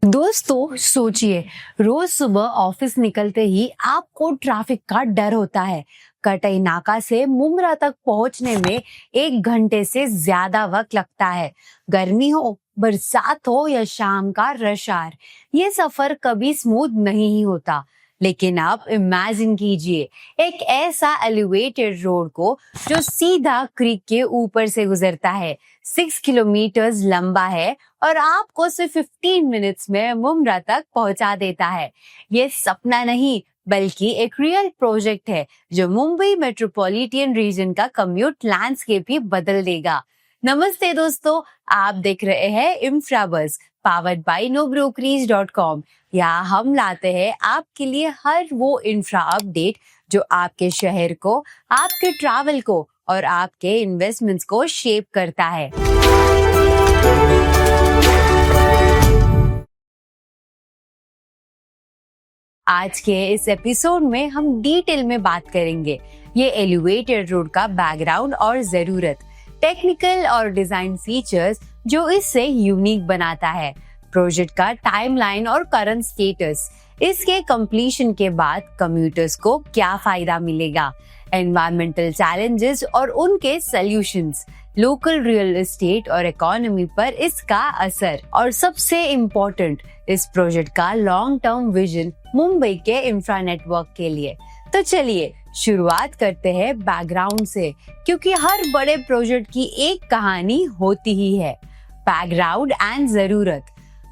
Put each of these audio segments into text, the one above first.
दोस्तों सोचिए, रोज सुबह ऑफिस निकलते ही आपको ट्रैफिक का डर होता है। कटई नाका से मुमरा तक पहुंचने में 1 घंटे से ज्यादा वक्त लगता है। गर्मी हो, बरसात हो या शाम का रश आवर, ये सफर कभी स्मूथ नहीं ही होता। लेकिन आप इमेजिन कीजिए एक ऐसा एलिवेटेड रोड को जो सीधा क्रीक के ऊपर से गुजरता है, 6 किलोमीटर लंबा है और आपको सिर्फ 15 मिनट्स में मुमरा तक पहुंचा देता है। ये सपना नहीं बल्कि एक रियल प्रोजेक्ट है जो मुंबई मेट्रोपॉलिटन रीजन का कम्यूट लैंडस्केप ही बदल देगा। नमस्ते दोस्तों, आप देख रहे हैं इंफ्राबस पावर्ड बाय nobrokeries.com। यहाँ हम लाते हैं आपके लिए हर वो इंफ्रा अपडेट जो आपके शहर को, आपके ट्रैवल को और आपके इन्वेस्टमेंट्स को शेप करता है। आज के इस एपिसोड में हम डिटेल में बात करेंगे ये एलिवेटेड रोड का बैकग्राउंड और जरूरत, टेक्निकल और डिजाइन फीचर्स जो इससे यूनिक बनाता है, प्रोजेक्ट का टाइमलाइन और करंट स्टेटस, इसके कंप्लीशन के बाद कम्यूटर्स को क्या फायदा मिलेगा, एनवायरमेंटल चैलेंजेस और उनके सॉल्यूशंस, लोकल रियल एस्टेट और इकोनॉमी पर इसका असर और सबसे इम्पोर्टेंट इस प्रोजेक्ट का लॉन्ग टर्म विजन मुंबई के इंफ्रा नेटवर्क के लिए। तो चलिए शुरुआत करते हैं बैकग्राउंड से, क्योंकि हर बड़े प्रोजेक्ट की एक कहानी होती ही है। बैकग्राउंड एंड जरूरत।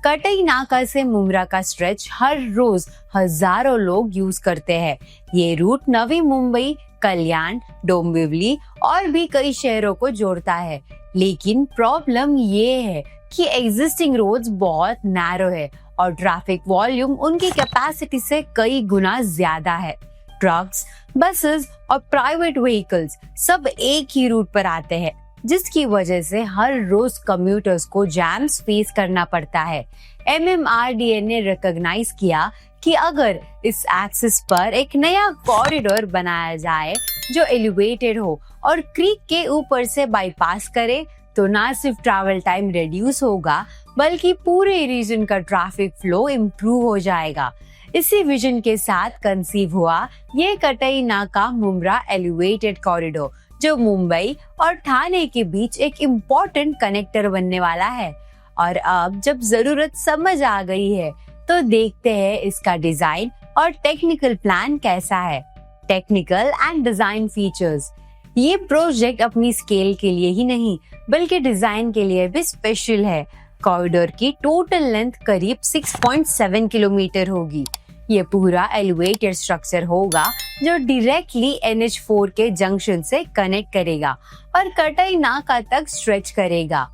कटई नाका से मुमरा का स्ट्रेच हर रोज हजारों लोग यूज करते हैं। ये रूट नवी मुंबई, कल्याण, डोंबिवली और भी कई शहरों को जोड़ता है। लेकिन प्रॉब्लम ये है कि एग्जिस्टिंग रोड्स बहुत नैरो है और ट्रैफिक वॉल्यूम उनकी कैपेसिटी से कई गुना ज्यादा है। ट्रक्स, बसेस और प्राइवेट व्हीकल्स सब एक ही रूट पर आते हैं, जिसकी वजह से हर रोज कम्यूटर्स को जैम्स फेस करना पड़ता है। MMRDA ने रिकॉग्नाइज किया कि अगर इस एक्सिस पर एक नया कॉरिडोर बनाया जाए जो एलिवेटेड हो और क्रीक के ऊपर से बाईपास करे, तो ना सिर्फ ट्रैवल टाइम रिड्यूस होगा बल्कि पूरे रीजन का ट्रैफिक फ्लो इम्प्रूव हो जाएगा। इसी विजन के साथ कंसीव हुआ ये कटई नाका मुमरा एलिवेटेड कॉरिडोर, जो मुंबई और ठाणे के बीच एक इम्पोर्टेंट कनेक्टर बनने वाला है। और अब जब जरूरत समझ आ गई है तो देखते हैं इसका डिजाइन और टेक्निकल प्लान कैसा है। Technical and design features. ये प्रोजेक्ट अपनी स्केल के लिए ही नहीं बल्कि डिजाइन के लिए भी स्पेशल है। कॉरिडोर की टोटल लेंथ करीब 6.7 किलोमीटर होगी। ये पूरा एलिवेटेड स्ट्रक्चर होगा जो डायरेक्टली NH4 के जंक्शन से कनेक्ट करेगा और कटई नाका तक स्ट्रेच करेगा।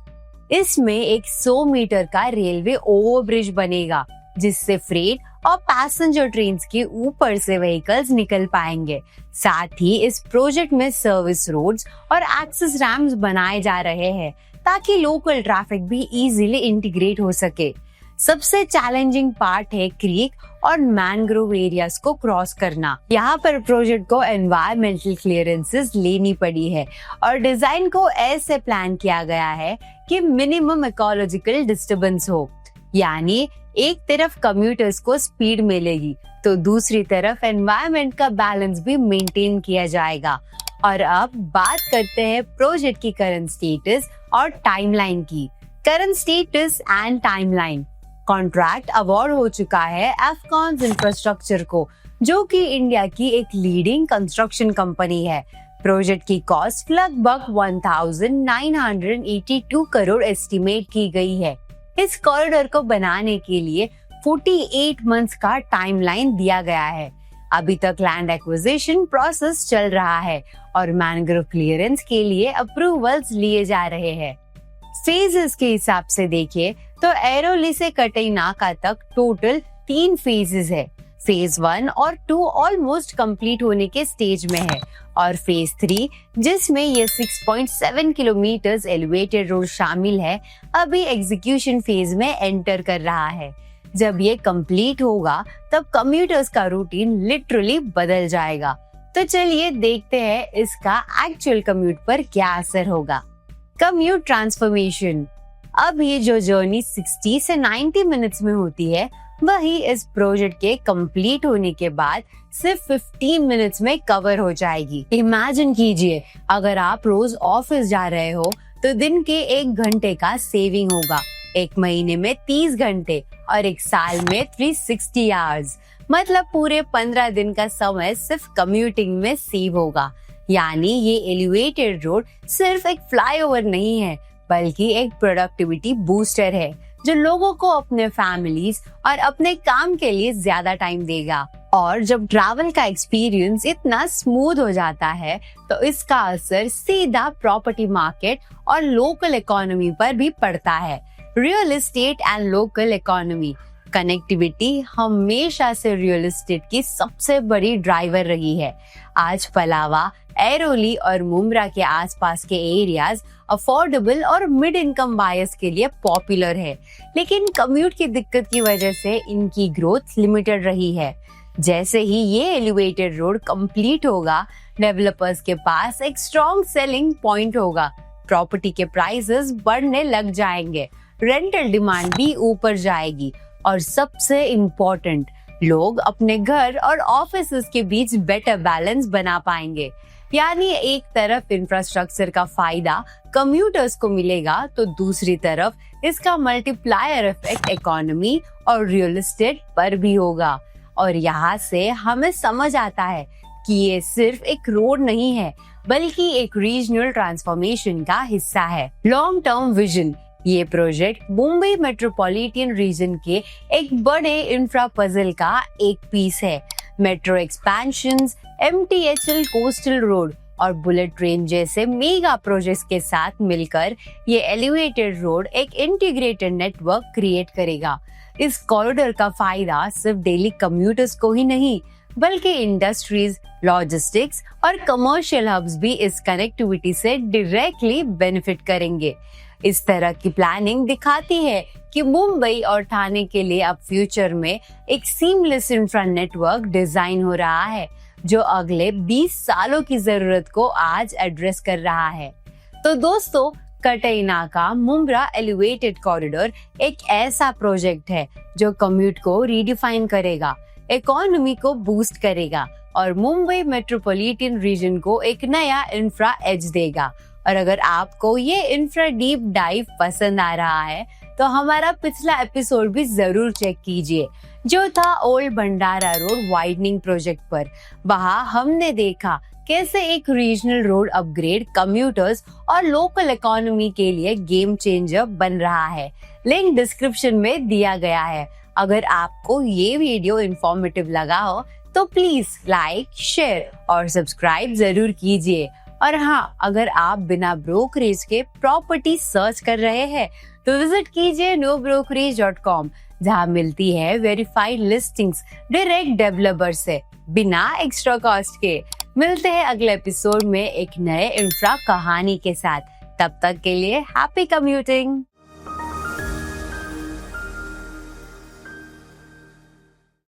इसमें एक 100 मीटर का रेलवे ओवरब्रिज बनेगा, जिससे फ्रेट और पैसेंजर ट्रेन्स के ऊपर से व्हीकल्स निकल पाएंगे। साथ ही इस प्रोजेक्ट में सर्विस रोड्स और एक्सेस रैम्प्स बनाए जा रहे हैं ताकि लोकल ट्रैफिक भी इजीली इंटीग्रेट हो सके। सबसे चैलेंजिंग पार्ट है क्रीक और मैंग्रोव एरियाज को क्रॉस करना। यहाँ पर प्रोजेक्ट को एनवायरमेंटल क्लियरेंसेस लेनी पड़ी है और डिजाइन को ऐसे प्लान किया गया है कि मिनिमम इकोलॉजिकल डिस्टर्बेंस हो, यानी एक तरफ कम्यूटर्स को स्पीड मिलेगी तो दूसरी तरफ एनवायरमेंट का बैलेंस भी मेंटेन किया जाएगा। और अब बात करते हैं प्रोजेक्ट की करंट स्टेटस और टाइमलाइन की। Current status and timeline. Contract award हो चुका है एफकॉन्स इंफ्रास्ट्रक्चर को, जो कि इंडिया की एक लीडिंग कंस्ट्रक्शन कंपनी है। प्रोजेक्ट की कॉस्ट लगभग 1982 करोड़ एस्टिमेट की गई है। इस कॉरिडोर को बनाने के लिए 48 मंथ्स का टाइमलाइन दिया गया है। अभी तक लैंड एक्विजिशन प्रोसेस चल रहा है और मैंग्रोव क्लियरेंस के लिए अप्रूवल्स लिए जा रहे हैं। फेजेस के हिसाब से देखिए तो एरोली से कटई नाका तक टोटल 3 फेजेस है। फेज 1 और 2 ऑलमोस्ट कंप्लीट होने के स्टेज में है और फेज 3, जिसमें ये 6.7 किलोमीटर एलिवेटेड रोड शामिल है, अभी एग्जीक्यूशन फेज में एंटर कर रहा है। जब ये कंप्लीट होगा तब कम्यूटर्स का रूटीन लिटरली बदल जाएगा। तो चलिए देखते हैं इसका एक्चुअल कम्यूट पर क्या असर होगा। Commute transformation. अब ये जो जर्नी 60 से 90 मिनट्स में होती है, वही इस प्रोजेक्ट के कंप्लीट होने के बाद सिर्फ 15 मिनट्स में कवर हो जाएगी। इमेजिन कीजिए, अगर आप रोज ऑफिस जा रहे हो तो दिन के 1 घंटे का सेविंग होगा, 1 महीने में 30 घंटे और 1 साल में 360 आवर्स। मतलब पूरे 15 दिन का समय सिर्फ कम्यूटिंग में सेव होगा। यानी ये एलिवेटेड रोड सिर्फ एक फ्लाईओवर नहीं है, बल्कि एक प्रोडक्टिविटी बूस्टर है जो लोगों को अपने फैमिलीज और अपने काम के लिए ज्यादा टाइम देगा। और जब ट्रैवल का एक्सपीरियंस इतना स्मूथ हो जाता है तो इसका असर सीधा प्रॉपर्टी मार्केट और लोकल इकोनॉमी पर भी पड़ता है। Real estate and local economy connectivity हमेशा से रियल एस्टेट की सबसे बड़ी ड्राइवर रही है। आज पलावा, ऐरोली और मुंब्रा के आसपास के एरियाज अफोर्डेबल और मिड इनकम बायर्स के लिए पॉपुलर है, लेकिन कम्यूट की दिक्कत की वजह से इनकी ग्रोथ लिमिटेड रही है। जैसे ही ये एलिवेटेड रोड कंप्लीट होगा, डेवलपर्स के पास एक स्ट्रॉन्ग सेलिंग पॉइंट होगा, प्रॉपर्टी के प्राइसेस बढ़ने लग जाएंगे, रेंटल डिमांड भी ऊपर जाएगी और सबसे इम्पोर्टेंट, लोग अपने घर और ऑफिसेस के बीच बेटर बैलेंस बना पाएंगे। यानी एक तरफ इंफ्रास्ट्रक्चर का फायदा कम्यूटर्स को मिलेगा तो दूसरी तरफ इसका मल्टीप्लायर इफेक्ट इकोनॉमी और रियल एस्टेट पर भी होगा। और यहाँ से हमें समझ आता है कि ये सिर्फ एक रोड नहीं है, बल्कि एक रीजनल ट्रांसफॉर्मेशन का हिस्सा है। लॉन्ग टर्म विजन, ये प्रोजेक्ट मुंबई मेट्रोपॉलिटन रीजन के एक बड़े इंफ्रा पजल का एक पीस है। Metro expansions, MTHL coastal road और बुलेट ट्रेन जैसे मेगा प्रोजेक्ट्स के साथ मिलकर ये एलिवेटेड रोड एक इंटीग्रेटेड नेटवर्क क्रिएट करेगा। इस कॉरिडोर का फायदा सिर्फ डेली कम्यूटर्स को ही नहीं, बल्कि इंडस्ट्रीज, लॉजिस्टिक्स और कमर्शियल हब्स भी इस कनेक्टिविटी से डायरेक्टली बेनिफिट करेंगे। इस तरह की प्लानिंग दिखाती है कि मुंबई और ठाणे के लिए अब फ्यूचर में एक सीमलेस इंफ्रा नेटवर्क डिजाइन हो रहा है, जो अगले 20 सालों की जरूरत को आज एड्रेस कर रहा है। तो दोस्तों, कटई नाका मुंब्रा एलिवेटेड कॉरिडोर एक ऐसा प्रोजेक्ट है जो कम्यूट को रीडिफाइन करेगा, इकोनॉमी को बूस्ट करेगा और मुंबई मेट्रोपॉलिटन रीजन को एक नया इंफ्रा एज देगा। और अगर आपको ये इंफ्रा डीप डाइव पसंद आ रहा है तो हमारा पिछला एपिसोड भी जरूर चेक कीजिए, जो था ओल्ड भंडारा रोड वाइडनिंग प्रोजेक्ट पर। वहाँ हमने देखा कैसे एक रीजनल रोड अपग्रेड कम्यूटर्स और लोकल इकोनॉमी के लिए गेम चेंजर बन रहा है। लिंक डिस्क्रिप्शन में दिया गया है। अगर आपको ये वीडियो इंफॉर्मेटिव लगा हो तो प्लीज लाइक, शेयर और सब्सक्राइब जरूर कीजिए। और हाँ, अगर आप बिना ब्रोकरेज के प्रॉपर्टी सर्च कर रहे हैं तो विजिट कीजिए nobrokerage.com, जहाँ मिलती है वेरीफाइड लिस्टिंग्स डायरेक्ट डेवलपर से बिना एक्स्ट्रा कॉस्ट के। मिलते हैं अगले एपिसोड में एक नए इंफ्रा कहानी के साथ। तब तक के लिए हैप्पी कम्यूटिंग।